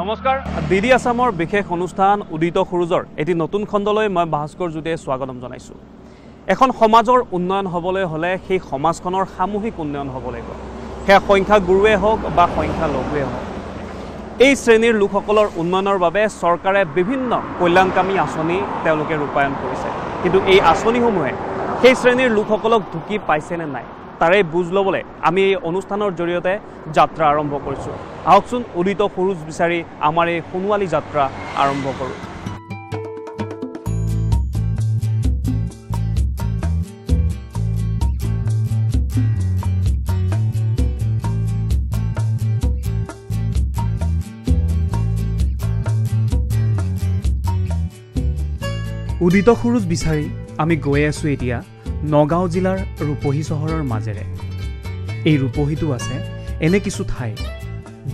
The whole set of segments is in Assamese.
নমস্কাৰ ডিডি আসামৰ বিশেষ অনুষ্ঠান উদিত সূৰুজৰ এটি নতুন খণ্ডলৈ মই ভাস্কৰ জ্যোতিয়ে স্বাগতম জনাইছোঁ। এখন সমাজৰ উন্নয়ন হ'বলৈ হ'লে সেই সমাজখনৰ সামূহিক উন্নয়ন হ'ব লাগিব। সেয়া সংখ্যা গুৰুৱে হওক বা সংখ্যা লঘুৱে হওক। এই শ্ৰেণীৰ লোকসকলৰ উন্নয়নৰ বাবে চৰকাৰে বিভিন্ন কল্যাণকামী আঁচনি তেওঁলোকে ৰূপায়ণ কৰিছে, কিন্তু এই আঁচনিসমূহে সেই শ্ৰেণীৰ লোকসকলক ঢুকি পাইছেনে নাই তাৰে বুজ ল'বলৈ আমি এই অনুষ্ঠানৰ জৰিয়তে যাত্ৰা আৰম্ভ কৰিছোঁ। আহকচোন উদিত সূৰুজ বিচাৰি আমাৰ এই সোণোৱালী যাত্ৰা আৰম্ভ কৰোঁ। উদিত সূৰুজ বিচাৰি আমি গৈ আছোঁ এতিয়া নগাঁও জিলাৰ ৰূপহী চহৰৰ মাজেৰে। এই ৰূপহীটো আছে এনে কিছু ঠাই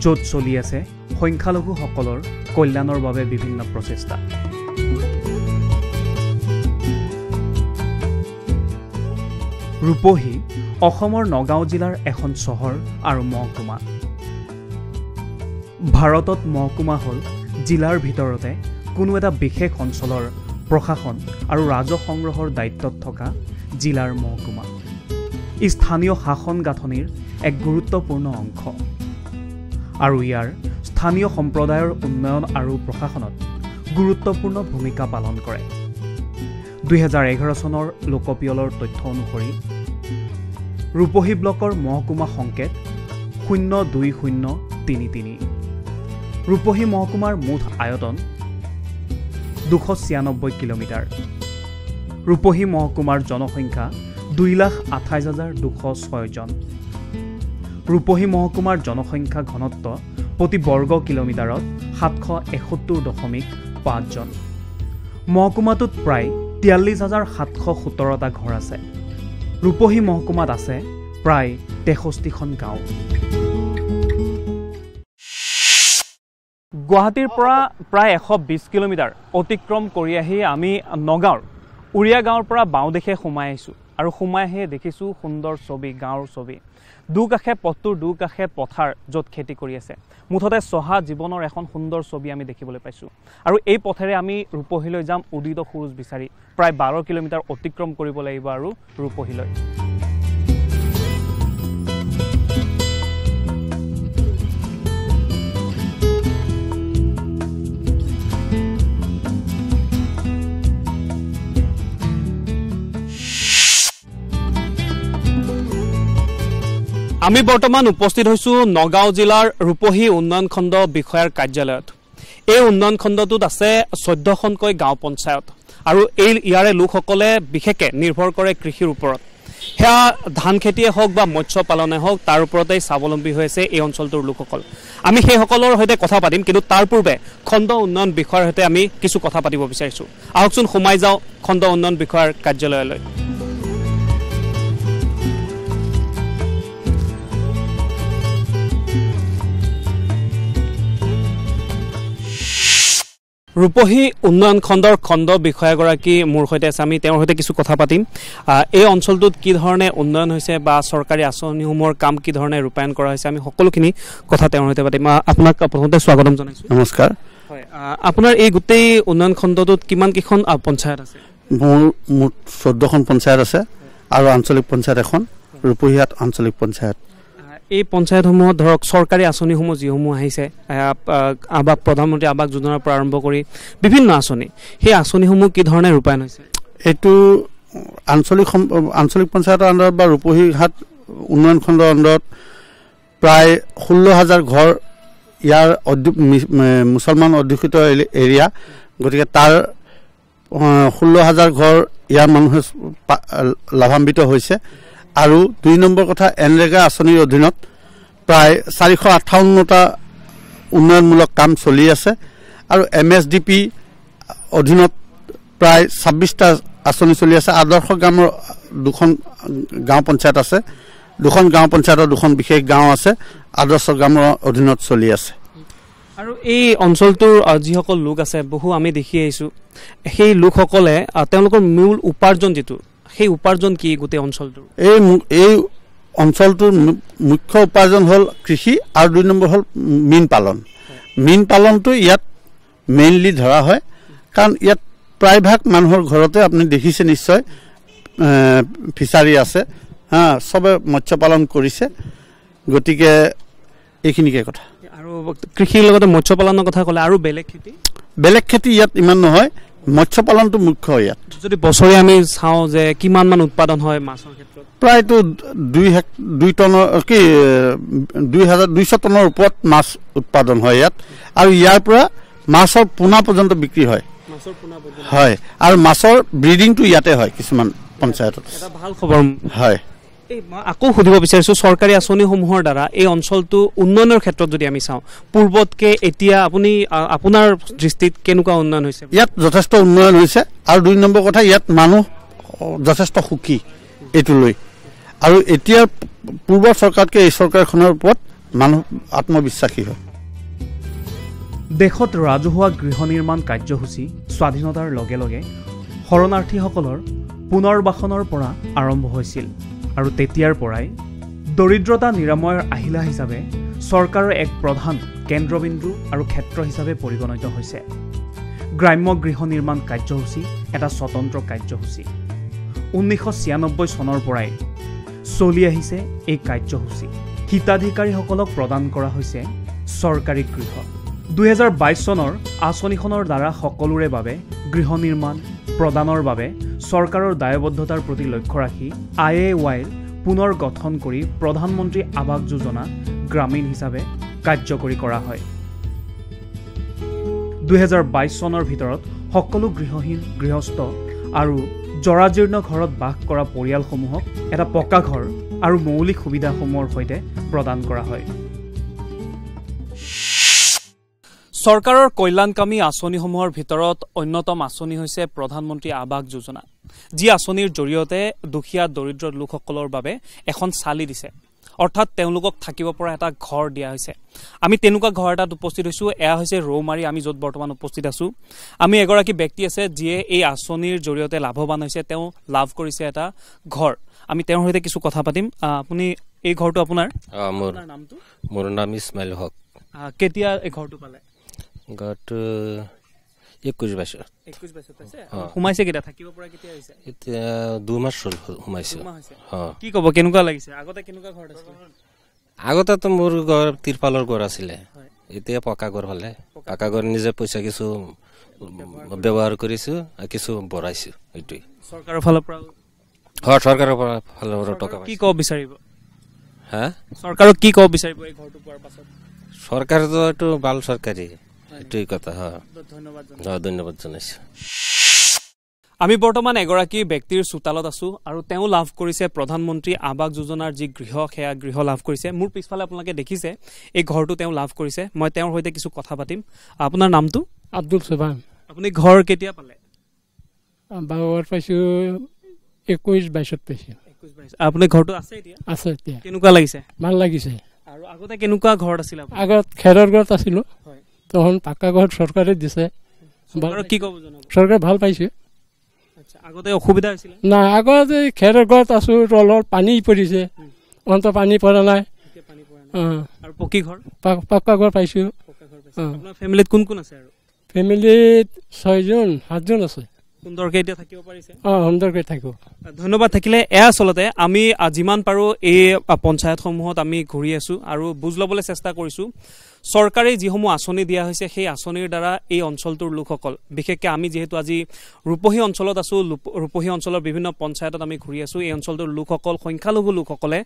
য'ত চলি আছে সংখ্যালঘুসকলৰ কল্যাণৰ বাবে বিভিন্ন প্ৰচেষ্টা। ৰূপহী অসমৰ নগাঁও জিলাৰ এখন চহৰ আৰু মহকুমা। ভাৰতত মহকুমা হ'ল জিলাৰ ভিতৰতে কোনো এটা বিশেষ অঞ্চলৰ প্ৰশাসন আৰু ৰাজহ সংগ্ৰহৰ দায়িত্বত থকা জিলাৰ মহকুমা। ই স্থানীয় শাসন গাঁথনিৰ এক গুৰুত্বপূৰ্ণ অংশ আৰু ইয়াৰ স্থানীয় সম্প্ৰদায়ৰ উন্নয়ন আৰু প্ৰশাসনত গুৰুত্বপূৰ্ণ ভূমিকা পালন কৰে। 2011 চনৰ লোকপিয়লৰ তথ্য অনুসৰি ৰূপহী ব্লকৰ মহকুমা সংকেত 02033। ৰূপহী মহকুমাৰ মুঠ আয়তন 296 কিলোমিটাৰ। ৰূপহী মহকুমাৰ জনসংখ্যা 2,28,206 জন। ৰূপহী মহকুমাৰ জনসংখ্যা ঘনত্ব প্ৰতি বৰ্গ কিলোমিটাৰত 771.5 জন। মহকুমাটোত প্ৰায় 43,717টা ঘৰ আছে। ৰূপহী মহকুমাত আছে প্ৰায় 63খন গাঁও। গুৱাহাটীৰ পৰা প্ৰায় 120 কিলোমিটাৰ অতিক্ৰম কৰি আহি আমি নগাঁৱৰ উৰিয়া গাঁৱৰ পৰা বাওঁদিশে সোমাই আহিছোঁ আৰু সোমাই আহিয়ে দেখিছোঁ সুন্দৰ ছবি, গাঁৱৰ ছবি। দুকাষে পথটোৰ দুকাষে পথাৰ য'ত খেতি কৰি আছে। মুঠতে চহা জীৱনৰ এখন সুন্দৰ ছবি আমি দেখিবলৈ পাইছোঁ। আৰু এই পথেৰে আমি ৰূপহীলৈ যাম উদিত সূৰুজ বিচাৰি। প্ৰায় 12 কিলোমিটাৰ অতিক্ৰম কৰিব লাগিব আৰু ৰূপহীলৈ। আমি বৰ্তমান উপস্থিত হৈছোঁ নগাঁও জিলাৰ ৰূপহী উন্নয়ন খণ্ড বিষয়াৰ কাৰ্যালয়ত। এই উন্নয়ন খণ্ডটোত আছে 14খনকৈ গাঁও পঞ্চায়ত আৰু ইয়াৰে লোকসকলে বিশেষকৈ নিৰ্ভৰ কৰে কৃষিৰ ওপৰত। সেয়া ধান খেতিয়ে হওক বা মৎস্য পালনে হওক তাৰ ওপৰতেই স্বাৱলম্বী হৈ আছে এই অঞ্চলটোৰ লোকসকল। আমি সেইসকলৰ সৈতে কথা পাতিম, কিন্তু তাৰ পূৰ্বে খণ্ড উন্নয়ন বিষয়াৰ সৈতে আমি কিছু কথা পাতিব বিচাৰিছোঁ। আহকচোন সোমাই যাওঁ খণ্ড উন্নয়ন বিষয়াৰ কাৰ্যালয়লৈ। ৰূপহী উন্নয়ন খণ্ডৰ খণ্ড বিষয়াগৰাকী মোৰ সৈতে আছে। আমি তেওঁৰ সৈতে কিছু কথা পাতিম। এই অঞ্চলটোত কি ধৰণে উন্নয়ন হৈছে বা চৰকাৰী আঁচনিসমূহৰ কাম কি ধৰণে ৰূপায়ণ কৰা হৈছে আমি সকলোখিনি কথা তেওঁৰ সৈতে পাতিম। আপোনাক প্ৰথমতে স্বাগতম জনাইছোঁ। নমস্কাৰ। হয়, আপোনাৰ এই গোটেই উন্নয়ন খণ্ডটোত কিমানকেইখন পঞ্চায়ত আছে? মোৰ মুঠ 14খন পঞ্চায়ত আছে আৰু আঞ্চলিক পঞ্চায়ত এখন, ৰূপহীয়াত আঞ্চলিক পঞ্চায়ত। এই পঞ্চায়তসমূহত ধৰক চৰকাৰী আঁচনিসমূহ যিসমূহ আহিছে, প্ৰধানমন্ত্ৰী আৱাস যোজনাৰ পৰা আৰম্ভ কৰি বিভিন্ন আঁচনি, সেই আঁচনিসমূহ কি ধৰণে ৰূপায়ণ হৈছে? এইটো আঞ্চলিক পঞ্চায়তৰ আণ্ডাৰত বা ৰূপহীহাট উন্নয়ন খণ্ডৰ আণ্ডাৰত প্ৰায় 16,000 ঘৰ ইয়াৰ মুছলমান অধ্যুষিত এৰিয়া। গতিকে তাৰ 16,000 ঘৰ ইয়াৰ মানুহে লাভান্বিত হৈছে। আৰু 2 নম্বৰ কথা, এনৰেগা আঁচনিৰ অধীনত প্ৰায় 458টা উন্নয়নমূলক কাম চলি আছে আৰু MSDP অধীনত প্ৰায় 26টা আঁচনি চলি আছে। আদৰ্শ গ্ৰামৰ 2খন গাঁও পঞ্চায়ত আছে, 2খন গাঁও পঞ্চায়তৰ 2খন বিশেষ গাঁও আছে, আদৰ্শ গ্ৰামৰ অধীনত চলি আছে। আৰু এই অঞ্চলটোৰ যিসকল লোক আছে বহু আমি দেখি আহিছোঁ, সেই লোকসকলে তেওঁলোকৰ মূল উপাৰ্জন যিটো, সেই উপাৰ্জন কি গোটেই অঞ্চলটোৰ? এই অঞ্চলটোৰ মুখ্য উপাৰ্জন হ'ল কৃষি আৰু 2 নম্বৰ হ'ল মীন পালন। মীন পালনটো ইয়াত মেইনলি ধৰা হয়, কাৰণ ইয়াত প্ৰায়ভাগ মানুহৰ ঘৰতে আপুনি দেখিছে নিশ্চয় ফিচাৰী আছে, চবে মৎস্য পালন কৰিছে। গতিকে এইখিনিকে কথা। আৰু কৃষিৰ লগতে মৎস্য পালনৰ কথা ক'লে আৰু বেলেগ খেতি ইয়াত ইমান নহয়, মৎস্য পালনটো মুখ্য ইয়াত। যদি বছৰে আমি চাওঁ যে কিমান মান উৎপাদন হয় মাছৰ ক্ষেত্ৰত? প্ৰায়তো 2,200 টনৰ ওপৰত মাছ উৎপাদন হয় ইয়াত। আৰু ইয়াৰ পৰা মাছৰ পোনা পৰ্যন্ত বিক্ৰী হয়। হয়, আৰু মাছৰ ব্ৰিডিংটো ইয়াতে হয় কিছুমান পঞ্চায়তত। এটা ভাল খবৰ। হয়, মই আকৌ সুধিব বিচাৰিছোঁ, চৰকাৰী আঁচনিসমূহৰ দ্বাৰা এই অঞ্চলটো উন্নয়নৰ ক্ষেত্ৰত যদি আমি চাওঁ, পূৰ্বতকৈ এতিয়া আপোনাৰ দৃষ্টিত কেনেকুৱা উন্নয়ন হৈছে? ইয়াত যথেষ্ট উন্নয়ন হৈছে। আৰু 2 নম্বৰ কথা, ইয়াত মানুহ যথেষ্ট সুখী এইটো লৈ। আৰু এতিয়া পূৰ্বৰ চৰকাৰতকৈ এই চৰকাৰখনৰ ওপৰত মানুহ আত্মবিশ্বাসী হয়। দেশত ৰাজহুৱা গৃহ নিৰ্মাণ কাৰ্যসূচী স্বাধীনতাৰ লগে লগে শৰণাৰ্থীসকলৰ পুনৰ্বাসনৰ পৰা আৰম্ভ হৈছিল। আৰু তেতিয়াৰ পৰাই দৰিদ্ৰতা নিৰাময়ৰ আহিলা হিচাপে চৰকাৰৰ এক প্ৰধান কেন্দ্ৰবিন্দু আৰু ক্ষেত্ৰ হিচাপে পৰিগণিত হৈছে। গ্ৰাম্য গৃহ নিৰ্মাণ কাৰ্যসূচী এটা স্বতন্ত্ৰ কাৰ্যসূচী। 1996 চনৰ পৰাই চলি আহিছে এই কাৰ্যসূচী। হিতাধিকাৰীসকলক প্ৰদান কৰা হৈছে চৰকাৰী গৃহ। 2022 চনৰ আঁচনিখনৰ দ্বাৰা সকলোৰে বাবে গৃহ নিৰ্মাণ প্ৰদানৰ বাবে চৰকাৰৰ দায়বদ্ধতাৰ প্ৰতি লক্ষ্য ৰাখি IAY পুনৰ গঠন কৰি প্ৰধানমন্ত্ৰী আৱাস যোজনা গ্ৰামীণ হিচাপে কাৰ্যকৰী কৰা হয়। 2022 চনৰ ভিতৰত সকলো গৃহহীন গৃহস্থ আৰু জৰাজীৰ্ণ ঘৰত বাস কৰা পৰিয়ালসমূহক এটা পকা ঘৰ আৰু মৌলিক সুবিধাসমূহৰ সৈতে প্ৰদান কৰা হয়। চৰকাৰৰ কল্যাণকামী আঁচনিসমূহৰ ভিতৰত অন্যতম আঁচনি হৈছে প্ৰধানমন্ত্ৰী আৱাস যোজনা, যি আঁচনিৰ জৰিয়তে দুখীয়া দৰিদ্ৰ লোকসকলৰ বাবে এখন চালি দিছে, অৰ্থাৎ তেওঁলোকক থাকিব পৰা এটা ঘৰ দিয়া হৈছে। আমি তেনেকুৱা ঘৰ এটাত উপস্থিত হৈছোঁ। এয়া হৈছে ৰৌমাৰী, আমি য'ত বৰ্তমান উপস্থিত আছোঁ। আমি এগৰাকী ব্যক্তি আছে যিয়ে এই আঁচনিৰ জৰিয়তে লাভৱান হৈছে, তেওঁ লাভ কৰিছে এটা ঘৰ। আমি তেওঁৰ সৈতে কিছু কথা পাতিম। আপুনি এই ঘৰটো আপোনাৰ নামটো? মোৰ নাম ইছমাইল হক। কেতিয়া এই ঘৰটো পালে? ঘৰটো 21 বছৰ। 21 বছৰ পাইছে? সোমাইছে কেতিয়া? থাকিব পৰা কেতিয়া হৈছে? এতিয়া 2 মাহ হ'ল সোমাইছে। কি ক'ব, কেনেকুৱা লাগিছে? আগতে কেনেকুৱা ঘৰ আছিল? আগতেতো মোৰ ঘৰ তিৰপালৰ ঘৰ আছিলে, এতিয়া পকা ঘৰ হ'লে। পকা ঘৰ নিজে পইচা কিছু ব্যৱহাৰ কৰিছোঁ, কিছু বঢ়াইছোঁ। এইটোৱেই চৰকাৰৰ ফালৰ পৰা। চৰকাৰৰ ফালৰ পৰা টকা কি ক'ব বিচাৰিব? চৰকাৰক কি ক'ব বিচাৰিব এই ঘৰটো পোৱাৰ পাছত? চৰকাৰতো এইটো ভাল চৰকাৰী, এইটোৱেই কথা। ধন্যবাদ জনাইছোঁ। আমি বৰ্তমান এগৰাকী ব্যক্তিৰ চোতালত আছোঁ আৰু তেওঁ লাভ কৰিছে প্ৰধানমন্ত্ৰী আৱাস যোজনাৰ যি গৃহ, সেয়া গৃহ লাভ কৰিছে। মোৰ পিছফালে আপোনালোকে দেখিছে এই ঘৰটো তেওঁ লাভ কৰিছে। মই তেওঁৰ সৈতে কিছু কথা পাতিম। আপোনাৰ নামটো? আব্দুল চুবান। আপুনি ঘৰ কেতিয়া পালে? বাৰ পাইছোঁ 21-22 পাইছোঁ। আপুনি ঘৰটো আছে এতিয়া? আছে এতিয়া। কেনেকুৱা লাগিছে? ভাল লাগিছে। আৰু আগতে কেনেকুৱা ঘৰত আছিল? আগত খেৰৰ ঘৰত আছিলোঁ, তখন পাকা ঘৰ চৰকাৰে দিছে। কি ক'ব জনাব? চৰকাৰে ভাল পাইছে। আগতে অসুবিধা হৈছিল? নাই, আগতে খেৰৰ ঘৰত আছোঁ, তলত পানী পৰিছে, অন্ত পানী পৰা নাই। আৰু পকী ঘৰ? পাকা ঘৰ পাইছোঁ। ফেমিলিত কোন কোন আছে? আৰু ফেমিলিত 6জন-7জন আছে। সুন্দৰকে এতিয়া থাকিব পাৰিছে? সুন্দৰকৈ থাকোঁ। ধন্যবাদ থাকিলে। এয়া আচলতে আমি যিমান পাৰোঁ এই পঞ্চায়তসমূহত আমি ঘূৰি আছোঁ আৰু বুজ ল'বলৈ চেষ্টা কৰিছোঁ চৰকাৰে যিসমূহ আঁচনি দিয়া হৈছে সেই আঁচনিৰ দ্বাৰা এই অঞ্চলটোৰ লোকসকল, বিশেষকৈ আমি যিহেতু আজি ৰূপহী অঞ্চলত আছোঁ, ৰূপহী অঞ্চলৰ বিভিন্ন পঞ্চায়তত আমি ঘূৰি আছোঁ, এই অঞ্চলটোৰ লোকসকল, সংখ্যালঘু লোকসকলে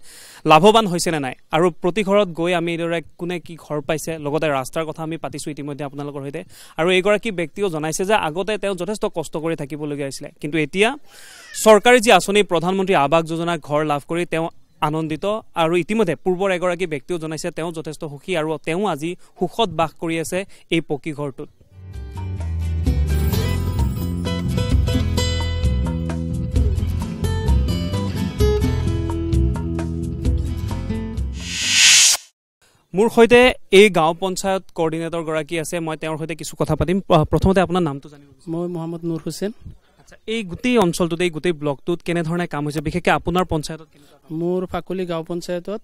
লাভৱান হৈছেনে নাই, আৰু প্ৰতি ঘৰত গৈ আমি এইদৰে কোনে কি ঘৰ পাইছে, লগতে ৰাস্তাৰ কথা আমি পাতিছোঁ ইতিমধ্যে আপোনালোকৰ সৈতে। আৰু এইগৰাকী ব্যক্তিও জনাইছে যে আগতে তেওঁ যথেষ্ট কষ্ট কৰি থাকিবলগীয়া হৈছিলে, কিন্তু এতিয়া চৰকাৰী যি আঁচনি প্ৰধানমন্ত্ৰী আৱাস যোজনাৰ ঘৰ লাভ কৰি তেওঁ আনন্দিত। আৰু ইতিমধ্যে পূৰ্বৰ এগৰাকী ব্যক্তিও জনাইছে তেওঁ যথেষ্ট সুখী আৰু তেওঁ আজি সুখত বাস কৰি আছে এই পকী ঘৰটোত। মোৰ সৈতে এই গাঁও পঞ্চায়ত কোঅৰ্ডিনেটৰগৰাকী আছে, মই তেওঁৰ সৈতে কিছু কথা পাতিম। প্ৰথমতে আপোনাৰ নামটো জানিব বিচাৰিম। মই মহম্মদ নুৰ হুছেইন। আচ্ছা, এই গোটেই অঞ্চলটোত এই গোটেই ব্লকটোত কেনেধৰণে কাম হৈছে, বিশেষকৈ আপোনাৰ পঞ্চায়তত? মোৰ ফাকলি গাঁও পঞ্চায়তত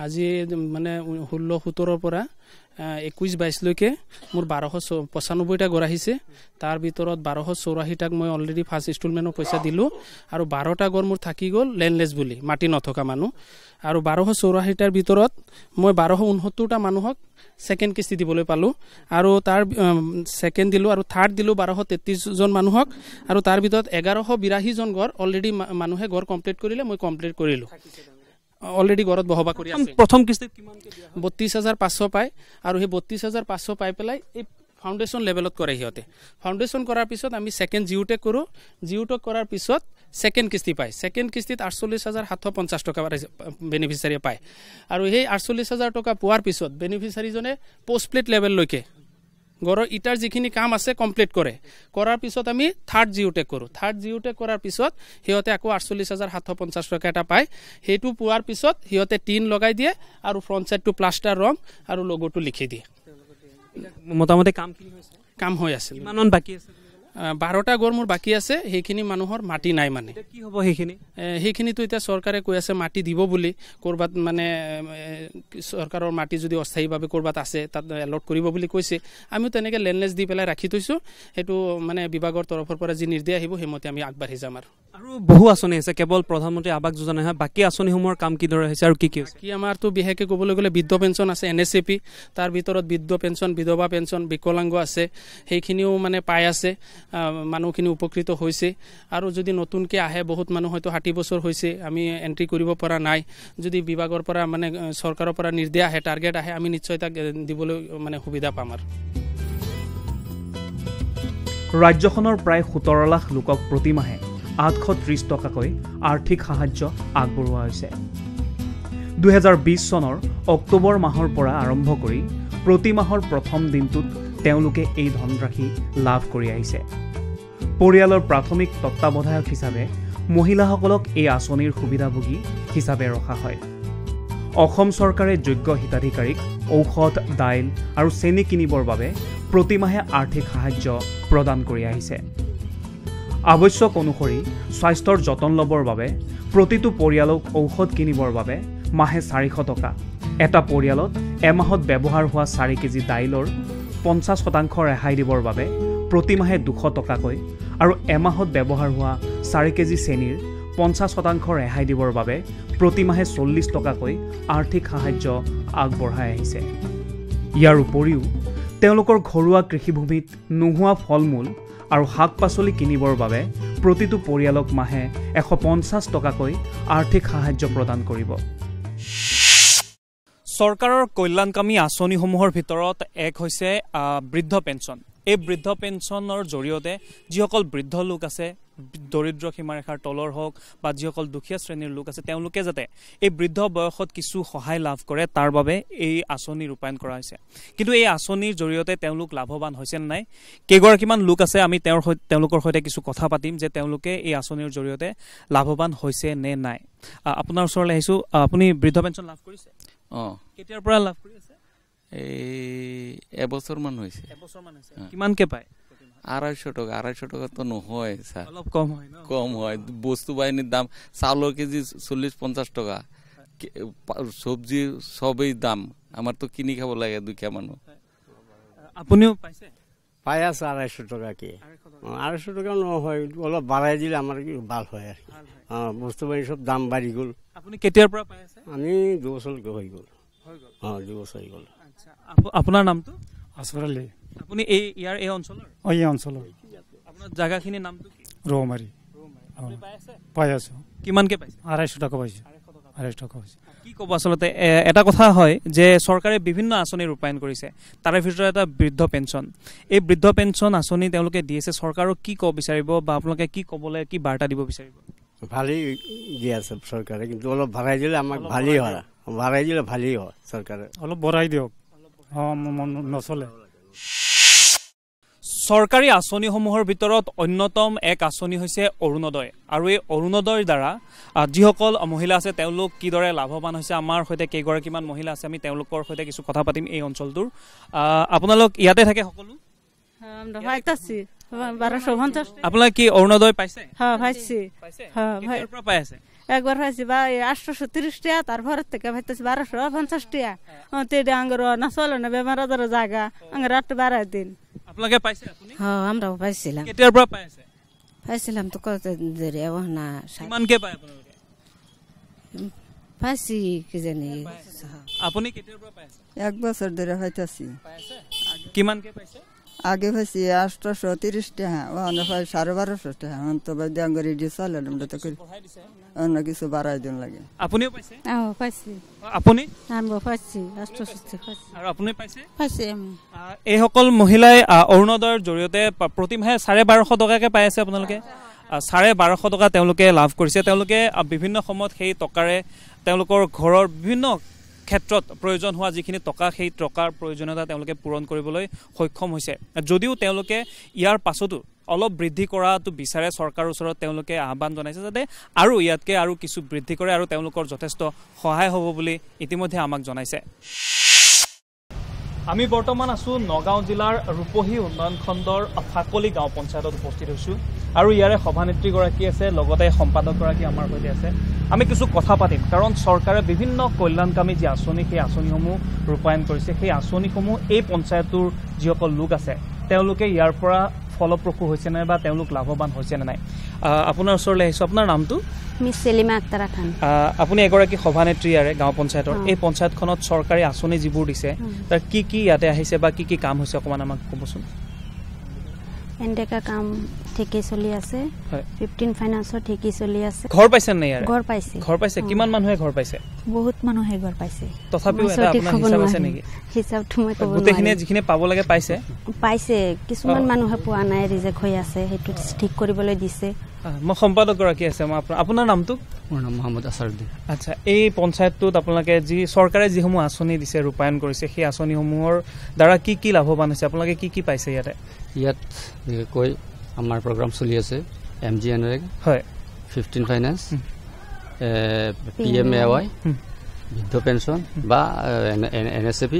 আজি মানে 16-17 পৰা 21-22লৈকে মোৰ 1295টা ঘৰ আহিছে। তাৰ ভিতৰত 1284টাক মই অলৰেডি ফাৰ্ষ্ট ইনষ্টলমেণ্টৰ পইচা দিলোঁ, আৰু 12টা ঘৰ মোৰ থাকি গ'ল লেণ্ডলেছ বুলি, মাটি নথকা মানুহ। আৰু 1284টাৰ ভিতৰত মই 1269টা মানুহক ছেকেণ্ড কিস্তি দিবলৈ পালোঁ, আৰু তাৰ ছেকেণ্ড দিলোঁ, আৰু থাৰ্ড দিলোঁ 1233জন মানুহক, আৰু তাৰ ভিতৰত 1182জন ঘৰ অলৰেডি মানুহে ঘৰ কমপ্লিট কৰিলে, মই কমপ্লিট কৰিলোঁ। অলৰেডি ঘৰত বহবা কৰি আছে। প্ৰথম কিস্তিত কিমানকৈ দিয়া হয়? 32,500 পায়, আৰু সেই 32,500 পাই পেলাই এই ফাউণ্ডেশ্যন লেভেলত কৰে সিহঁতে। ফাউণ্ডেশ্যন কৰাৰ পিছত আমি ছেকেণ্ড জিঅ'টেক কৰোঁ, জিঅ'টেক কৰাৰ পিছত ছেকেণ্ড কিস্তি পায়। ছেকেণ্ড কিস্তিত 48,750 টকা বেনিফিচিয়াৰীয়ে পায়, আৰু সেই 48,000 টকা পোৱাৰ পিছত বেনিফিচিয়াৰীজনে পোষ্ট প্লেট লেভেললৈকে ঘৰৰ ইটাৰ যিখিনি কাম আছে কমপ্লিট কৰে। কৰাৰ পিছত আমি থাৰ্ড জিঅ'টেক কৰোঁ। থাৰ্ড জিঅ'টেক কৰাৰ পিছত সিহঁতে আকৌ 48,750 টকা এটা পায়। সেইটো পোৱাৰ পিছত সিহঁতে টিন লগাই দিয়ে, আৰু ফ্ৰণ্ট চাইডটো প্লাষ্টাৰ ৰং আৰু লগোটো লিখি দিয়ে। মোটামুটি কাম হৈ আছে। কিমানমান বাকী আছে? 12টা ঘৰ মোৰ বাকী আছে, সেইখিনি মানুহৰ মাটি নাই। মানে কি হ'ব সেইখিনিতো এতিয়া চৰকাৰে কৈ আছে মাটি দিব বুলি, ক'ৰবাত মানে চৰকাৰৰ মাটি যদি অস্থায়ীভাৱে ক'ৰবাত আছে তাত এলট কৰিব বুলি কৈছে। আমিও তেনেকৈ লেণ্ডলেছ দি পেলাই ৰাখি থৈছোঁ। সেইটো মানে বিভাগৰ তৰফৰ পৰা যি নিৰ্দেশ আহিব সেইমতে আমি আগবাঢ়ি যাম। আৰু বহু আঁচনি আছে, কেৱল প্ৰধানমন্ত্ৰী আৱাস যোজনা নহয়, বাকী আঁচনিসমূহৰ কাম কিদৰে হৈছে আৰু কি হৈছে? আমাৰতো বিশেষকৈ ক'বলৈ গ'লে বৃদ্ধ পেঞ্চন আছে, NSAP, তাৰ ভিতৰত বৃদ্ধ পেঞ্চন, বিধৱা পেঞ্চন, বিকলাংগ আছে, সেইখিনিও মানে পাই আছে, মানুহখিনি উপকৃত হৈছে। আৰু যদি নতুনকৈ আহে, বহুত মানুহ হয়তো 60 বছৰ হৈছে, আমি এণ্ট্ৰি কৰিব পৰা নাই, যদি বিভাগৰ পৰা মানে চৰকাৰৰ পৰা নিৰ্দেশ আহে, টাৰ্গেট আহে, আমি নিশ্চয় তাক দিবলৈ মানে সুবিধা পাম। ৰাজ্যখনৰ প্ৰায় 17 লাখ লোকক প্ৰতিমাহে 830 টকাকৈ আৰ্থিক সাহায্য আগবঢ়োৱা হৈছে। 2020 চনৰ অক্টোবৰ মাহৰ পৰা আৰম্ভ কৰি প্ৰতি মাহৰ প্ৰথম দিনটোত তেওঁলোকে এই ধনৰাশি লাভ কৰি আহিছে। পৰিয়ালৰ প্ৰাথমিক তত্ত্বাৱধায়ক হিচাপে মহিলাসকলক এই আঁচনিৰ সুবিধাভোগী হিচাপে ৰখা হয়। অসম চৰকাৰে যোগ্য হিতাধিকাৰীক ঔষধ, দাইল আৰু চেনি কিনিবৰ বাবে প্ৰতিমাহে আৰ্থিক সাহায্য প্ৰদান কৰি আহিছে। আৱশ্যক অনুসৰি স্বাস্থ্যৰ যতন ল'বৰ বাবে প্ৰতিটো পৰিয়ালক ঔষধ কিনিবৰ বাবে মাহে 400 টকা, এটা পৰিয়ালত এমাহত ব্যৱহাৰ হোৱা 4 কেজি দাইলৰ 50% ৰেহাই দিবৰ বাবে প্ৰতিমাহে 200 টকাকৈ, আৰু এমাহত ব্যৱহাৰ হোৱা 4 কেজি চেনিৰ 50% ৰেহাই দিবৰ বাবে প্ৰতিমাহে 40 টকাকৈ আৰ্থিক সাহায্য আগবঢ়াই আহিছে। ইয়াৰ উপৰিও তেওঁলোকৰ ঘৰুৱা কৃষিভূমিত নোহোৱা ফল মূল আৰু শাক পাচলি কিনিবৰ বাবে প্ৰতিটো পৰিয়ালক মাহে 150 টকাকৈ আৰ্থিক সাহায্য প্ৰদান কৰিব। চৰকাৰৰ কল্যাণকামী আঁচনিসমূহৰ ভিতৰত এক হৈছে বৃদ্ধ পেঞ্চন। এই বৃদ্ধ পেঞ্চনৰ জৰিয়তে যিসকল বৃদ্ধ লোক আছে, দৰিদ্ৰ সীমাৰেখাৰ তলৰ হওক বা যিসকল দুখীয়া শ্ৰেণীৰ লোক আছে, তেওঁলোকে যাতে এই বৃদ্ধ বয়সত কিছু সহায় লাভ কৰে, তাৰ বাবে এই আঁচনি ৰূপায়ণ কৰা হৈছে। কিন্তু এই আঁচনিৰ জৰিয়তে তেওঁলোক লাভৱান হৈছে নে নাই, কেইগৰাকীমান লোক আছে, আমি তেওঁলোকৰ সৈতে কিছু কথা পাতিম যে তেওঁলোকে এই আঁচনিৰ জৰিয়তে লাভৱান হৈছে নে নাই। আপোনাৰ ওচৰলৈ আহিছোঁ। আপুনি বৃদ্ধ পেঞ্চন লাভ কৰিছে? কেতিয়াৰ পৰা লাভ কৰি আছে? এবছৰমান হৈছে। কিমানকৈ পায়? 250 টকা। 250 টকাতো নহয় ছাৰ, অলপ কম হয় ন? কম হয়। বস্তু বাহিনীৰ দাম, চাউলৰ কেজি 40-50 টকা, চব্জি চবেই দাম, আমাৰতো কিনি খাব লাগে দুখীয়া মানুহ। আপুনিও পাইছে? পাই আছে 250 টকাকে। 250 টকা নহয়, অলপ বাঢ়াই দিলে আমাৰ ভাল হয় আৰু বস্তু বাহিনী চব দাম বাঢ়ি গ'ল। আপুনি কেতিয়াৰ পৰা পাই আছে? আমি 2 বছৰলৈকে হৈ গ'ল। 2 বছৰ হৈ গ'ল। আচ্ছা, আপোনাৰ নামটো? আছফৰ আলী। আপুনি এই অঞ্চলৰ? এই অঞ্চলৰ। আপোনাৰ জাগাখিনিৰ নামটো কি? ৰৌমাৰী। আপুনি পাই আছে? পাই আছোঁ। কিমানকৈ পাইছে? 250 টকা পাইছোঁ। 250 টকা পাইছোঁ। কি ক'ব আচলতে, এটা কথা হয় যে চৰকাৰে বিভিন্ন আঁচনি ৰূপায়ণ কৰিছে, তাৰে ভিতৰত এটা বৃদ্ধ পেঞ্চন। এই বৃদ্ধ পেঞ্চন আঁচনি তেওঁলোকে দি আছে, চৰকাৰক কি ক'ব বিচাৰিব বা আপোনালোকে কি ক'বলৈ, কি বাৰ্তা দিব বিচাৰিব? ভালেই দি আছে চৰকাৰে, কিন্তু অলপ বঢ়াই দিলে আমাক ভালেই হয়। বঢ়াই দিলে ভালেই হয় চৰকাৰে। অলপ বঢ়াই দিয়ক, নচলে। চৰকাৰী আঁচনিসমূহৰ ভিতৰত অন্যতম এক আঁচনি হৈছে অৰুণোদয় আৰু এই অৰুণোদয়ৰ দ্বাৰা যিসকল মহিলা আছে তেওঁলোক কিদৰে লাভৱান হৈছে আমাৰ সৈতে কেইগৰাকীমান মহিলা আছে আমি তেওঁলোকৰ সৈতে কিছু কথা পাতিম এই অঞ্চলটোৰ আপোনালোক ইয়াতে থাকে সকলো আপোনালোকে কি অৰুণোদয় পাইছে পাই আছে একবার পাইছি বা 830 টাকা তারপর থেকে পাইতেছি 1250 টাকা তেডে আঙ্গর না চলে না বেমার আজার জায়গা আঙ্গর 8-12 দিন আপোনালোকে পাইছে আপুনি হ্যাঁ আমরাও পাইছিলাম কেতিয়াৰ পৰা পাই আছে পাইছিলাম তো কত দেৰি না কিমান কে পায় আপোনালোকে পাইছি কি জানি আপুনি কেতিয়াৰ পৰা পাই আছে এক বছর ধরে পাইতেছি পাইছে কিমান কে পাইছে আগে পাইছি 830 টাকা ওখানে পাই 1250 টাকা তো বাদে আঙ্গরি দিয়ে চলে আমরা তো করি অন্য কিছু বাড়াই দিন লাগে আপুনিও পাইছে পাইছি আপুনি আমরাও পাইছি 860 পাইছি আৰু আপুনি পাইছে পাইছি আমি এইসকল মহিলাই অৰুণোদয়ৰ জৰিয়তে প্ৰতি মাহে 1250 টকাকে পাই আছে আপোনালোকে 1250 টকা তেওঁলোকে লাভ কৰিছে তেওঁলোকে বিভিন্ন সময়ত সেই টকাৰে তেওঁলোকৰ ঘৰৰ বিভিন্ন ক্ষেত্ৰত প্ৰয়োজন হোৱা যিখিনি টকা সেই টকাৰ প্ৰয়োজনীয়তা তেওঁলোকে পূৰণ কৰিবলৈ সক্ষম হৈছে যদিও তেওঁলোকে ইয়াৰ পাছতো অলপ বৃদ্ধি কৰাটো বিচাৰে চৰকাৰৰ ওচৰত তেওঁলোকে আহ্বান জনাইছে যাতে আৰু ইয়াতকৈ আৰু কিছু বৃদ্ধি কৰে আৰু তেওঁলোকৰ যথেষ্ট সহায় হ'ব বুলি ইতিমধ্যে আমাক জনাইছে আমি বৰ্তমান আছো নগাঁও জিলাৰ ৰূপহী উন্নয়ন খণ্ডৰ ফাকলি গাঁও পঞ্চায়তত উপস্থিত হৈছোঁ আৰু ইয়াৰে সভানেত্ৰীগৰাকী আছে লগতে সম্পাদকগৰাকী আমাৰ সৈতে আছে আমি কিছু কথা পাতিম কাৰণ চৰকাৰে বিভিন্ন কল্যাণকামী যি আঁচনি সেই আঁচনিসমূহ ৰূপায়ণ কৰিছে সেই আঁচনিসমূহ এই পঞ্চায়তৰ যিসকল লোক আছে তেওঁলোকে ইয়াৰ পৰা ফলপ্ৰসূ হৈছে নে বা তেওঁলোক লাভৱান হৈছে নে নাই আপোনাৰ ওচৰলৈ আহিছোঁ আপোনাৰ নামটো মিছ সেলিমা আক্তাৰা খান আপুনি এগৰাকী সভানেত্ৰী ইয়াৰে গাঁও পঞ্চায়তৰ এই পঞ্চায়তখনত চৰকাৰী আঁচনি যিবোৰ দিছে তাৰ কি কি ইয়াতে আহিছে বা কি কি কাম হৈছে অকণমান আমাক ক'বচোন এনডেকা কাম ঠিকই চলি আছে 15 ফাইনান্সৰ ঠিকই চলি আছে ঘৰ পাইছে নে ইয়াৰে ঘৰ পাইছে কিমান মানুহে ঘৰ পাইছে বহুত মানুহে ঘৰ পাইছে তথাপিও এটা আপোনাৰ হিচাপ আছে নেকি হিচাপটো মই ক'ব গোটেইখিনি যিখিনি পাব লাগে পাইছে কিছুমান মানুহে পোৱা নাই ৰিজেক্ট হৈ আছে সেইটো ঠিক কৰিবলৈ দিছে মই সম্পাদকগৰাকী আছে মই আপোনাৰ নামটো মোৰ নাম মোহাম্মদ আছাৰুদ্দিন আচ্ছা এই পঞ্চায়তটোত আপোনালোকে যি চৰকাৰে যিসমূহ আঁচনি দিছে ৰূপায়ণ কৰিছে সেই আঁচনিসমূহৰ দ্বাৰা কি কি লাভৱান হৈছে আপোনালোকে কি কি পাইছে ইয়াত বিশেষকৈ আমাৰ প্ৰগ্ৰাম চলি আছে MGNREG হয় 15 ফাইনেন্স PMAY বৃদ্ধ পেঞ্চন বা NSAP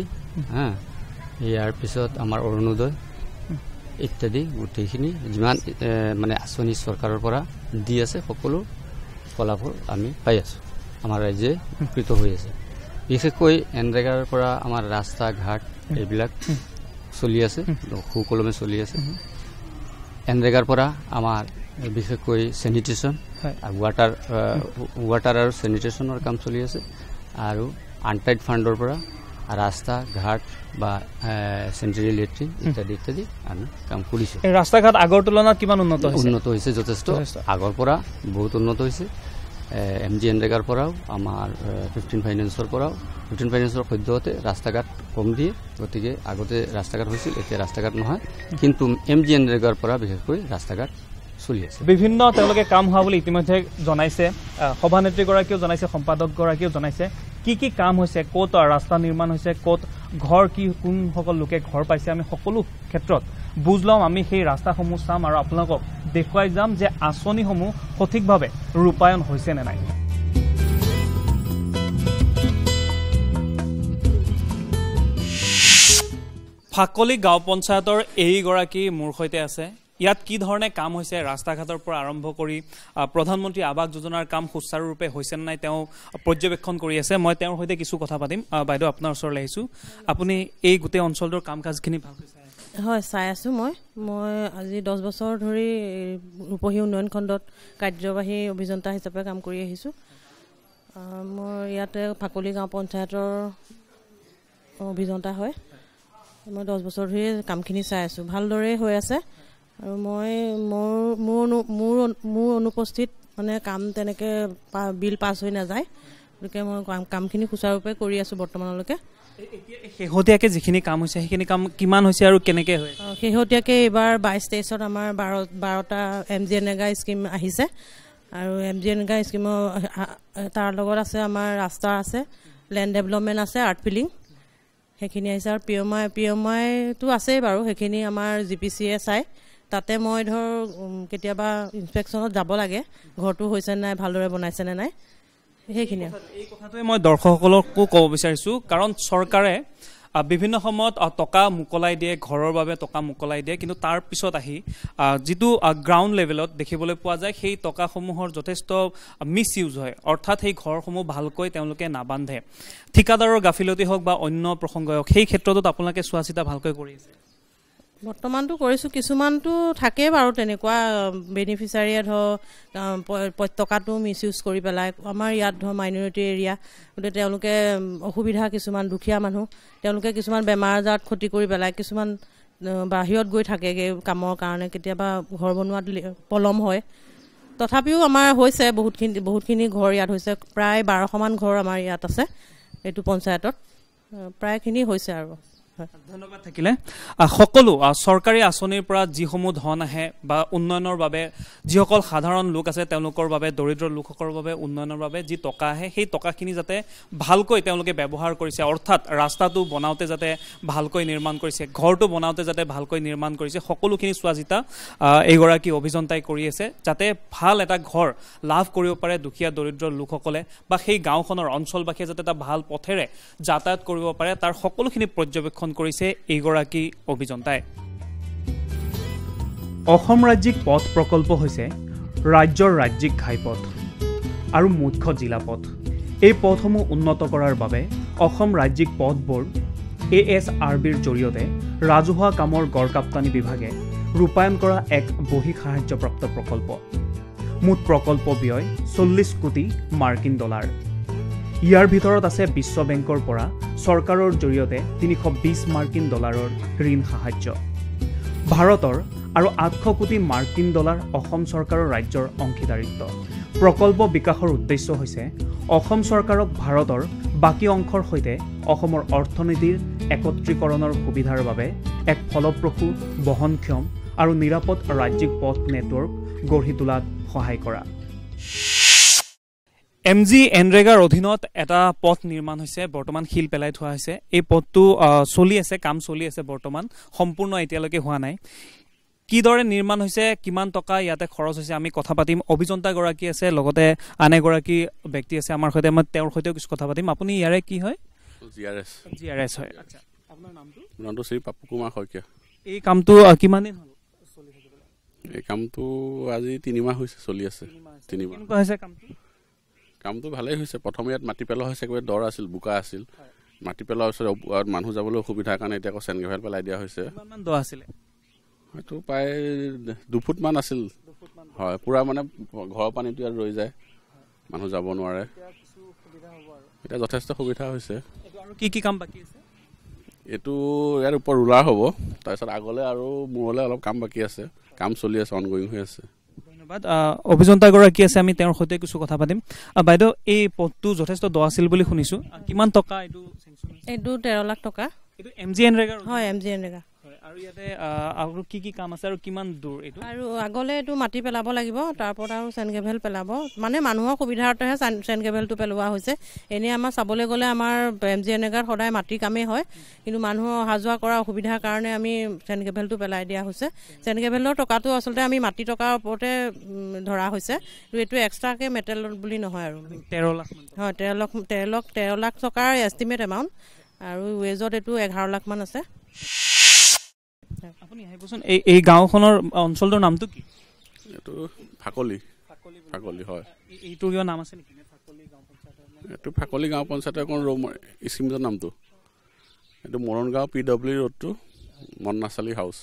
ইয়াৰ পিছত আমাৰ অৰুণোদয় ইত্যাদি গোটেইখিনি যিমান মানে আঁচনি চৰকাৰৰ পৰা দি আছে সকলো ফলাফল আমি পাই আছোঁ আমাৰ ৰাজ্যে উপকৃত হৈ আছে বিশেষকৈ এনৰেগাৰ পৰা আমাৰ ৰাস্তা ঘাট এইবিলাক চলি আছে সুকলমে চলি আছে এনৰেগাৰ পৰা আমাৰ বিশেষকৈ চেনিটেশ্যন ৱাটাৰ আৰু চেনিটেশ্যনৰ কাম চলি আছে আৰু আনটাইড ফাণ্ডৰ পৰা ৰাস্তা ঘাট বা চেনিটেৰী লেট্ৰিন ইত্যাদি ইত্যাদি আমি কাম কৰিছোঁ এই ৰাস্তা ঘাট আগৰ তুলনাত কিমান উন্নত হৈছে যথেষ্ট আগৰ পৰা বহুত উন্নত হৈছে MGNREGৰ পৰাও আমাৰ 15 ফাইনেন্সৰ পৰাও 15 ফাইনেন্সৰ সদ্যহতে ৰাস্তা ঘাট কম দিয়ে গতিকে আগতে ৰাস্তা ঘাট হৈছিল এতিয়া ৰাস্তা ঘাট নহয় কিন্তু MGNREGৰ পৰা বিশেষকৈ ৰাস্তা ঘাট চলি আছে বিভিন্ন তেওঁলোকে কাম হোৱা বুলি ইতিমধ্যে জনাইছে সভানেত্ৰীগৰাকীয়েও জনাইছে সম্পাদকগৰাকীয়েও জনাইছে কি কি কাম হৈছে ক'ত ৰাস্তা নিৰ্মাণ হৈছে ক'ত ঘৰ কি কোনসকল লোকে ঘৰ পাইছে আমি সকলো ক্ষেত্ৰত বুজ লম আমি সেই ৰাস্তাসমূহ চাম আৰু আপোনালোকক দেখুৱাই যাম যে আঁচনিসমূহ সঠিকভাৱে ৰূপায়ণ হৈছে নে নাই ফাকলি গাঁও পঞ্চায়তৰ এইগৰাকী মোৰ সৈতে আছে ইয়াত কি ধৰণে কাম হৈছে ৰাস্তা ঘাটৰ পৰা আৰম্ভ কৰি প্ৰধানমন্ত্ৰী আৱাস যোজনাৰ কাম সুচাৰুৰূপে হৈছে নে নাই তেওঁ পৰ্যবেক্ষণ কৰি আছে মই তেওঁৰ সৈতে কিছু কথা পাতিম বাইদেউ আপোনাৰ ওচৰলৈ আহিছোঁ আপুনি এই গোটেই অঞ্চলটোৰ কাম কাজখিনি ভালকৈ চাই হয় চাই আছোঁ মই আজি 10 বছৰ ধৰি ৰূপহী উন্নয়ন খণ্ডত কাৰ্যবাহী অভিযন্তা হিচাপে কাম কৰি আহিছোঁ মই ইয়াতে ফাকলি গাঁও পঞ্চায়তৰ অভিযন্তা হয় মই 10 বছৰ ধৰি কামখিনি চাই আছোঁ ভালদৰে হৈ আছে আৰু মই মোৰ অনুপস্থিত মানে কাম তেনেকৈ বিল পাছ হৈ নাযায় গতিকে মই কামখিনি সুচাৰুৰূপে কৰি আছোঁ বৰ্তমানলৈকে শেহতীয়াকৈ যিখিনি কাম হৈছে সেইখিনি কাম কিমান হৈছে আৰু কেনেকৈ হয় শেহতীয়াকৈ এইবাৰ 22-23ত আমাৰ 12টা MGNREGA স্কিম আহিছে আৰু MGNREGA স্কিমৰ তাৰ লগত আছে আমাৰ ৰাস্তা আছে লেণ্ড ডেভেলপমেণ্ট আছে আৰ্ট ফিলিং সেইখিনি আহিছে আৰু পিএমআইটো আছেই বাৰু সেইখিনি আমাৰ জিপিচিয়ে চাই তাতে মই ধৰ কেতিয়াবা ইনস্পেকশ্যনত যাব লাগে ঘৰটো হৈছে নাই ভালদৰে বনাইছে নে নাই সেইখিনি এই কথাটোৱে মই দৰ্শকসকলকো ক'ব বিচাৰিছোঁ কাৰণ চৰকাৰে বিভিন্ন সময়ত টকা মুকলাই দিয়ে ঘৰৰ বাবে টকা মুকলাই দিয়ে কিন্তু তাৰ পিছত আহি যিটো গ্ৰাউণ্ড লেভেলত দেখিবলৈ পোৱা যায় সেই টকাসমূহৰ যথেষ্ট মিছ ইউজ হয় অৰ্থাৎ সেই ঘৰসমূহ ভালকৈ তেওঁলোকে নাবান্ধে ঠিকাদাৰৰ গাফিলতি হওক বা অন্য প্ৰসংগ হওক সেই ক্ষেত্ৰতো আপোনালোকে চোৱা চিতা ভালকৈ কৰি আছে বৰ্তমানটো কৰিছোঁ কিছুমানটো থাকেই বাৰু তেনেকুৱা বেনিফিচাৰীয়ে ধৰ টকাটো মিছ ইউজ কৰি পেলাই আমাৰ ইয়াত ধৰ মাইনৰিটি এৰিয়া গতিকে তেওঁলোকে অসুবিধা কিছুমান দুখীয়া মানুহ তেওঁলোকে কিছুমান বেমাৰ আজাৰত ক্ষতি কৰি পেলাই কিছুমান বাহিৰত গৈ থাকেগৈ কামৰ কাৰণে কেতিয়াবা ঘৰ বনোৱাত পলম হয় তথাপিও আমাৰ হৈছে বহুতখিনি ঘৰ ইয়াত হৈছে প্ৰায় 1200মান ঘৰ আমাৰ ইয়াত আছে এইটো পঞ্চায়তত প্ৰায়খিনি হৈছে আৰু ধন্যবাদ থাকিলে সকলো চৰকাৰী আঁচনিৰ পৰা যিসমূহ ধন আহে বা উন্নয়নৰ বাবে যিসকল সাধাৰণ লোক আছে তেওঁলোকৰ বাবে দৰিদ্ৰ লোকসকলৰ বাবে উন্নয়নৰ বাবে যি টকা আহে সেই টকাখিনি যাতে ভালকৈ তেওঁলোকে ব্যৱহাৰ কৰিছে অৰ্থাৎ ৰাস্তাটো বনাওঁতে যাতে ভালকৈ নিৰ্মাণ কৰিছে ঘৰটো বনাওঁতে যাতে ভালকৈ নিৰ্মাণ কৰিছে সকলোখিনি চোৱা চিতা এইগৰাকী অভিযন্তাই কৰি আছে যাতে ভাল এটা ঘৰ লাভ কৰিব পাৰে দুখীয়া দৰিদ্ৰ লোকসকলে বা সেই গাঁওখনৰ অঞ্চলবাসীয়ে যাতে এটা ভাল পথেৰে যাতায়াত কৰিব পাৰে তাৰ সকলোখিনি পৰ্যবেক্ষণ কৰিছে এইগৰাকী অভিযন্তাই অসম ৰাজ্যিক পথ প্ৰকল্প হৈছে ৰাজ্যৰ ৰাজ্যিক ঘাইপথ আৰু মুখ্য জিলা পথ এই পথসমূহ উন্নত কৰাৰ বাবে অসম ৰাজ্যিক পথ বোৰ্ড ASRBৰ জৰিয়তে ৰাজহুৱা কামৰ গড়কাপ্তানি বিভাগে ৰূপায়ণ কৰা এক বহি সাহায্যপ্ৰাপ্ত প্ৰকল্প মুঠ প্ৰকল্প ব্যয় 40 কোটি মাৰ্কিন ডলাৰ ইয়াৰ ভিতৰত আছে বিশ্ব বেংকৰ পৰা চৰকাৰৰ জৰিয়তে 320 মাৰ্কিন ডলাৰৰ ঋণ সাহায্য ভাৰতৰ আৰু 800 কোটি মাৰ্কিন ডলাৰ অসম চৰকাৰৰ ৰাজ্যৰ অংশীদাৰিত্ব প্ৰকল্প বিকাশৰ উদ্দেশ্য হৈছে অসম চৰকাৰক ভাৰতৰ বাকী অংশৰ সৈতে অসমৰ অৰ্থনীতিৰ একত্ৰীকৰণৰ সুবিধাৰ বাবে এক ফলপ্ৰসূ বহনক্ষম আৰু নিৰাপদ ৰাজ্যিক পথ নেটৱৰ্ক গঢ়ি তোলাত সহায় কৰা MGNREGAৰ অধীনত এটা পথ নিৰ্মাণ হৈছে বৰ্তমান শিল পেলাই থোৱা হৈছে এই পথটো চলি আছে কাম চলি আছে বৰ্তমান সম্পূৰ্ণ এতিয়ালৈকে হোৱা নাই কিদৰে নিৰ্মাণ হৈছে কিমান টকা ইয়াতে খৰচ হৈছে আমি কথা পাতিম অভিযন্তা গৰাকী আছে লগতে আন এগৰাকী ব্যক্তি আছে আমাৰ সৈতে মই তেওঁৰ সৈতেও কিছু কথা পাতিম আপুনি ইয়াৰে কি হয় GRS হয় আচ্ছা আপোনাৰ নামটো শ্ৰী পাপু কুমাৰ শইকীয়া এই কামটো কিমান দিন হ'ল চলি থাকিব এই কামটো আজি 3 মাহ হৈছে চলি আছে 3 মাহ কেনেকুৱা হৈছে কামটো ভালেই হৈছে প্ৰথম ইয়াত মাটি পেলোৱা হৈছে একবাৰে দৰ আছিল বোকা আছিল মাটি পেলোৱাৰ পিছত মানুহ যাবলৈ অসুবিধাৰ কাৰণে এতিয়া আকৌ চেনগেভেল পেলাই দিয়া হৈছে কিমান দ আছিলে হয়তো প্ৰায় 2 ফুট মান আছিল হয় পুৰা মানে ঘৰৰ পানীটো ইয়াত ৰৈ যায় মানুহ যাব নোৱাৰে এতিয়া যথেষ্ট সুবিধা হৈছে আৰু কি কাম বাকী আছে এইটো ইয়াৰ ওপৰ ৰুলাৰ হ'ব তাৰপিছত আগলৈ আৰু মূৰলৈ অলপ কাম বাকী আছে কাম চলি আছে অনগোয়িং হৈ আছে ধন্যবাদ অভিযন্তা গৰাকী আছে আমি তেওঁৰ সৈতে কিছু কথা পাতিম বাইদেউ এই পথটো যথেষ্ট দ আছিল বুলি শুনিছোঁ কিমান টকা এইটো 13 লাখ টকা এইটো MGNREGAৰ হয় MGNREGA আৰু ইয়াতে আৰু কি কাম আছে আৰু কিমান দূৰ এইটো আৰু আগলৈ এইটো মাটি পেলাব লাগিব তাৰপৰত আৰু চেনগেভেল পেলাব মানে মানুহৰ সুবিধাৰ্থেহে চেনগেভেলটো পেলোৱা হৈছে এনেই আমাৰ চাবলৈ গ'লে আমাৰ MGNREGAৰ সদায় মাটিৰ কামেই হয় কিন্তু মানুহৰ অহা যোৱা কৰা অসুবিধাৰ কাৰণে আমি চেনগেভেলটো পেলাই দিয়া হৈছে চেনগেভেলৰ টকাটো আচলতে আমি মাটি টকাৰ ওপৰতে ধৰা হৈছে এইটো এক্সট্ৰাকে মেটেল বুলি নহয় আৰু 13 লাখ হয় 13 লাখ টকাৰ এষ্টিমেট এমাউণ্ট আৰু ৱেজত এইটো 11 লাখ মান আছে আপুনি আহিবচোন এই গাঁওখনৰ অঞ্চলটোৰ নামটো কি এইটো ফাকলি হয় এইটো কিবা নাম আছে নেকি এইটো ফাকলি গাঁও পঞ্চায়তৰ এখন স্কিমৰ নামটো এইটো মৰণগাঁও PW ৰোডটো মন্নাচালি হাউচ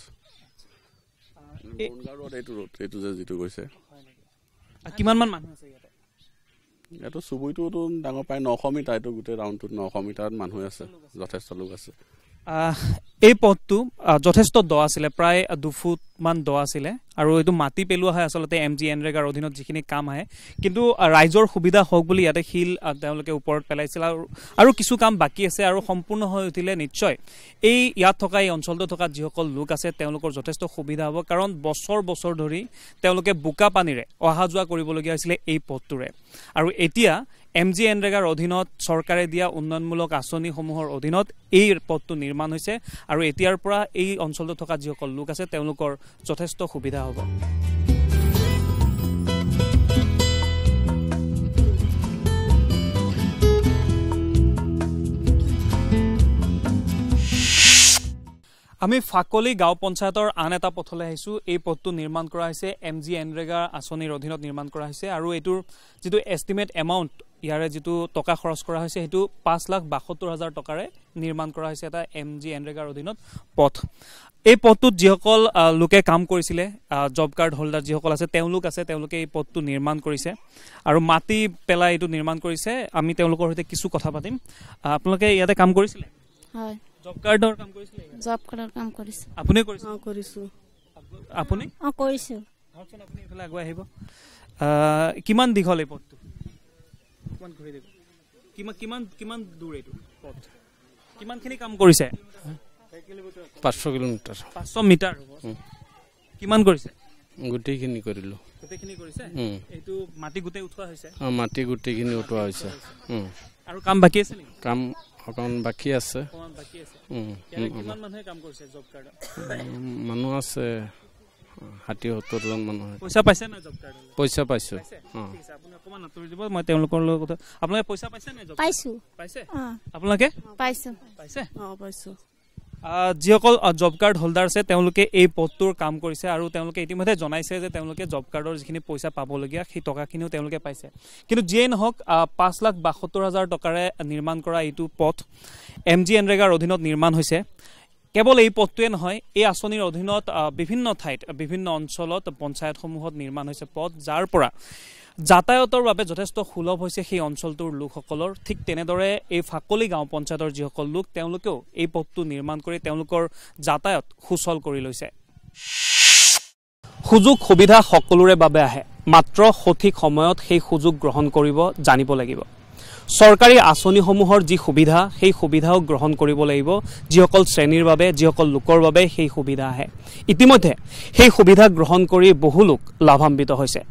মৰণগাঁও ৰোড এইটো যে যিটো কৈছে কিমান মান মানুহ আছে ইয়াতে ইয়াতো চুবুৰীটোতো ডাঙৰ প্ৰায় 900 মিটাৰ এইটো গোটেই ৰাউণ্ডটোত 900 মিটাৰত মানুহ আছে যথেষ্ট লোক আছে এই পথটো যথেষ্ট দ আছিলে প্ৰায় 2 ফুট মান দ আছিলে আৰু এইটো মাটি পেলোৱা হয় আচলতে MGNৰেগাৰ অধীনত যিখিনি কাম আহে কিন্তু ৰাইজৰ সুবিধা হওক বুলি ইয়াতে শিল তেওঁলোকে ওপৰত পেলাইছিল আৰু কিছু কাম বাকী আছে আৰু সম্পূৰ্ণ হৈ উঠিলে নিশ্চয় এই ইয়াত থকা এই অঞ্চলটো থকা যিসকল লোক আছে তেওঁলোকৰ যথেষ্ট সুবিধা হ'ব কাৰণ বছৰ বছৰ ধৰি তেওঁলোকে বোকা পানীৰে অহা যোৱা কৰিবলগীয়া হৈছিলে এই পথটোৰে আৰু এতিয়া MGNৰেগাৰ অধীনত চৰকাৰে দিয়া উন্নয়নমূলক আঁচনিসমূহৰ অধীনত এই পথটো নিৰ্মাণ হৈছে আৰু এতিয়াৰ পৰা এই অঞ্চলটোত থকা যিসকল লোক আছে তেওঁলোকৰ যথেষ্ট সুবিধা হ'ব আমি ফাকলি গাঁও পঞ্চায়তৰ আন এটা পথলৈ আহিছোঁ এই পথটো নিৰ্মাণ কৰা হৈছে MGNৰেগা আঁচনিৰ অধীনত নিৰ্মাণ কৰা হৈছে আৰু এইটোৰ যিটো এষ্টিমেট এমাউণ্ট ইয়াৰে যিটো টকা খৰচ কৰা হৈছে সেইটো 5,72,000 টকাৰে নিৰ্মাণ কৰা হৈছে এটা MGNৰেগাৰ অধীনত পথ এই পথটোত যিসকল লোকে কাম কৰিছিলে জব কাৰ্ড হোল্ডাৰ যিসকল আছে তেওঁলোকে এই পথটো নিৰ্মাণ কৰিছে আৰু মাটি পেলাই এইটো নিৰ্মাণ কৰিছে আমি তেওঁলোকৰ সৈতে কিছু কথা পাতিম আপোনালোকে ইয়াতে কাম কৰিছিলে হয় জব কাৰ্ডৰ কাম কৰিছিলে জব কাৰ্ডৰ কাম কৰিছে আপুনি কৰিছে কৰিছো আপুনি কৰিছো হকচোন আপুনি ইফালে আগুৱাই আহিব কিমান দীঘল এই পথটো কিমান ঘূৰি দিব কিমান দূৰ এইটো পথ কিমানখিনি কাম কৰিছে 500 কিলোমিটাৰ 500 মিটাৰ কিমান কৰিছে গোটেইখিনি কৰিলোঁ গোটেইখিনি কৰিছে এইটো মাটি গোটেই উঠোৱা হৈছে মাটি গোটেইখিনি উঠোৱা হৈছে আৰু কাম বাকী আছে নেকি কাম অকণ বাকী আছে কিমান মানুহে কাম কৰিছে জব কাৰ্ড মানুহ আছে 60-70 জন মানুহ পইচা পাইছে না জব কাৰ্ড পইচা পাইছোঁ আপুনি অকণমান আঁতৰি দিব মই তেওঁলোকৰ লগত আপোনালোকে পইচা পাইছে নে জব পাইছো পাইছে আপোনালোকে পাইছো পাইছো যিসকল জব কাৰ্ড হোল্ডাৰ আছে তেওঁলোকে এই পথটোৰ কাম কৰিছে আৰু তেওঁলোকে ইতিমধ্যে জনাইছে যে তেওঁলোকে জব কাৰ্ডৰ যিখিনি পইচা পাবলগীয়া সেই টকাখিনিও তেওঁলোকে পাইছে কিন্তু যিয়েই নহওক 5,72,000 টকাৰে নিৰ্মাণ কৰা এইটো পথ MGNৰেগাৰ অধীনত নিৰ্মাণ হৈছে কেৱল এই পথটোৱে নহয় এই আঁচনিৰ অধীনত বিভিন্ন ঠাইত বিভিন্ন অঞ্চলত পঞ্চায়তসমূহত নিৰ্মাণ হৈছে পথ যাৰ পৰা যাতায়াতৰ বাবে যথেষ্ট সুলভ হৈছে সেই অঞ্চলটোৰ লোকসকলৰ ঠিক তেনেদৰে এই ফাকলি গাঁও পঞ্চায়তৰ যিসকল লোক তেওঁলোকেও এই পথটো নিৰ্মাণ কৰি তেওঁলোকৰ যাতায়াত সুচল কৰি লৈছে সুযোগ সুবিধা সকলোৰে বাবে আহে মাত্ৰ সঠিক সময়ত সেই সুযোগ গ্ৰহণ কৰিব জানিব লাগিব চৰকাৰী আঁচনিসমূহৰ যি সুবিধা সেই সুবিধাও গ্ৰহণ কৰিব লাগিব যিসকল শ্ৰেণীৰ বাবে যিসকল লোকৰ বাবে সেই সুবিধা আহে ইতিমধ্যে সেই সুবিধা গ্ৰহণ কৰি বহু লোক লাভান্বিত হৈছে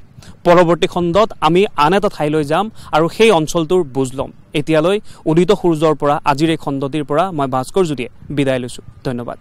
পৰৱৰ্তী খণ্ডত আমি আন এটা ঠাইলৈ যাম আৰু সেই অঞ্চলটোৰ বুজ ল'ম এতিয়ালৈ উদিত সূৰ্যৰ পৰা আজিৰ এই খণ্ডটিৰ পৰা মই ভাস্কৰ জ্যোতিয়ে বিদায় লৈছোঁ ধন্যবাদ